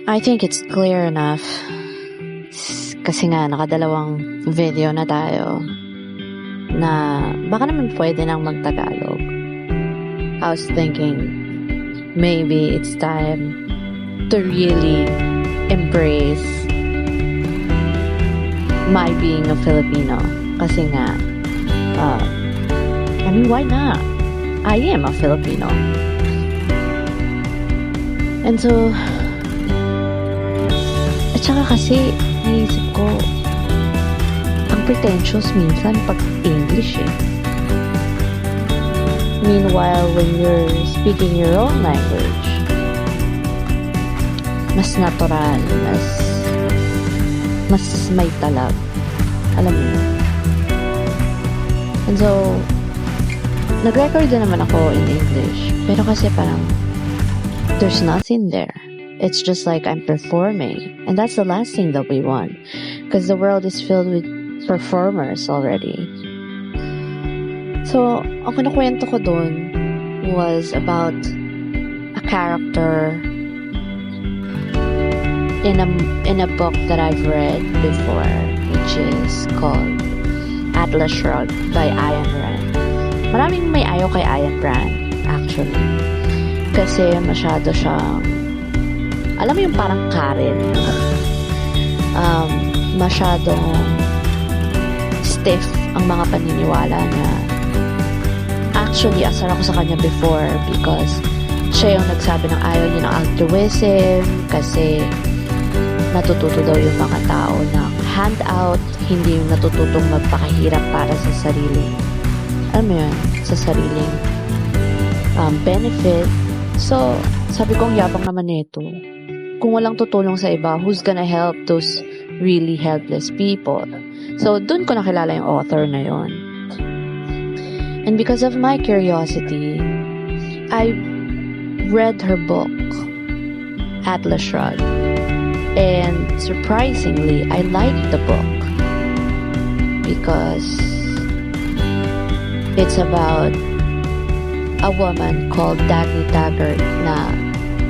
I think it's clear enough. Kasi nga, nakadalawang video na tayo na baka naman pwede nang magtagalog. I was thinking, maybe it's time to really embrace my being a Filipino. Kasi nga, why not? I am a Filipino. And so, at saka kasi, naisip ko, ang pretentious minsan pag English eh. Meanwhile, when you're speaking your own language, mas natural, mas may talab. Alam mo yun. And so, nag-record na naman ako in English. Pero kasi parang, there's nothing there. It's just like I'm performing. And that's the last thing that we want. Because the world is filled with performers already. So, ang kinakwento ko dun was about a character in a book that I've read before, which is called Atlas Shrugged by Ayn Rand. Maraming may ayaw kay Ayn Rand, actually. Kasi masyado siyang, alam mo yung parang Karen. Masyadong stiff ang mga paniniwala niya. Actually, asar ako sa kanya before because siya yung nagsabi ng ayaw niya ng altruism kasi natututo daw yung mga tao ng handout, hindi yung natututong magpakahirap para sa sariling, alam mo yun, sa sariling benefit. So, sabi ko, ang yabang naman nito. Kung walang tutulong sa iba, who's gonna help those really helpless people? So, dun ko nakilala yung author na yon. And because of my curiosity, I read her book, Atlas Shrugged. And surprisingly, I liked the book because it's about a woman called Dagny Taggart na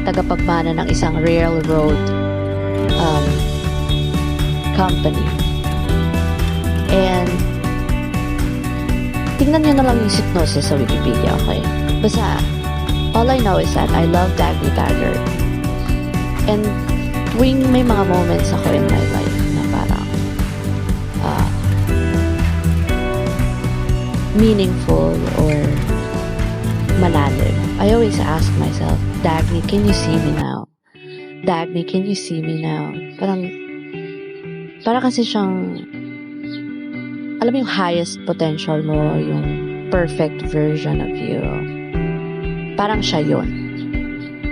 tagapagmana ng isang railroad company. And tingnan nyo na lang yung synopsis sa Wikipedia, okay? Basta, all I know is that I love Dagny Taggart. And tuwing may mga moments ako in my life na parang meaningful or malalim, I always ask myself, Dagny, can you see me now? Dagny, can you see me now? Parang kasi siyang, alam mo yung highest potential mo, yung perfect version of you. Parang siya yun.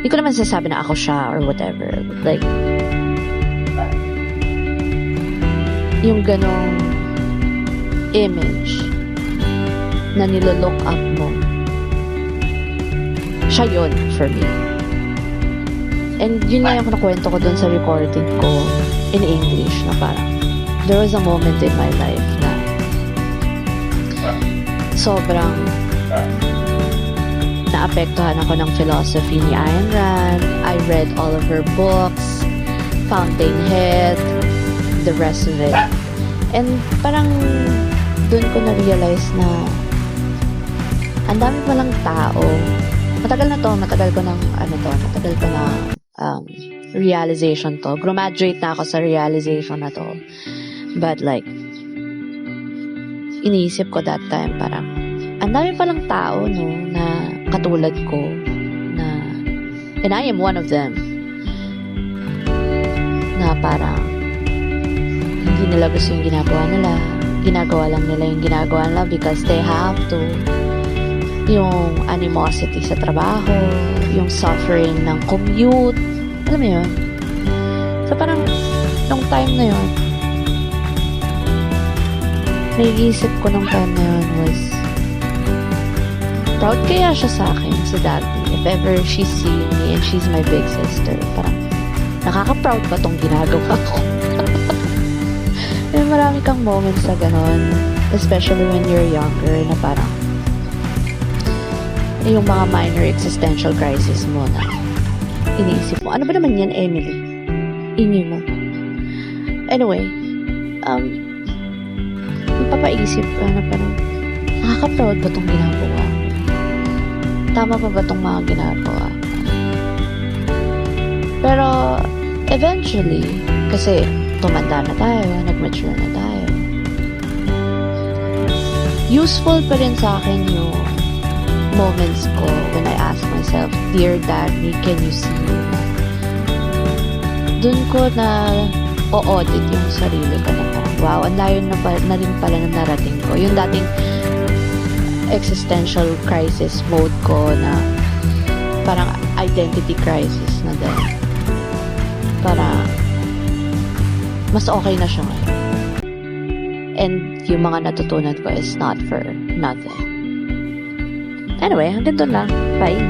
Hindi ko naman sasabi na ako siya or whatever. Like, yung ganong image na nilolook up mo, siya yun for me. And yun nga yung nakwento ko dun sa recording ko in English na parang there was a moment in my life na sobrang naapektuhan ako ng philosophy ni Ayn Rand. I read all of her books, Fountainhead, the rest of it. And parang dun ko na-realize na ang dami palang tao. Matagal ko ng realization to. Graduate na ako sa realization na to. But like, iniisip ko that time parang, ang dami palang tao, no, na katulad ko, na, and I am one of them, na parang, hindi nila gusto yung ginagawa lang nila yung ginagawa nila because they have to. Yung animosity sa trabaho, yung suffering ng commute, alam mo yun? So parang, nung time na yun, naiisip ko nung time na yun was, proud kaya siya sa akin, si Dagny, if ever she's seeing me and she's my big sister. Parang, nakaka-proud ba tong ginagawa ko? May marami kang moments sa ganon, especially when you're younger, na parang, yung mga minor existential crisis mo na iniisip mo, ano ba naman yan, Emily? Inyo mo. Anyway, mapapaisip ka na parang, nakaka-proud ba itong ginagawa ko? Tama pa ba itong mga ginagawa ko? Pero, eventually, kasi tumanda na tayo, nag-mature na tayo, useful pa rin sa akin yung moments ko when I ask myself, Dear Daddy, can you see me? Dun ko na o-audit yung sarili ko na parang, wow, ang layo na rin pala na narating ko. Yung dating existential crisis mode ko na parang identity crisis na din. Parang mas okay na siya ngayon. And yung mga natutunan ko is not for nothing. Anyway, hanggang doon lang. Bye!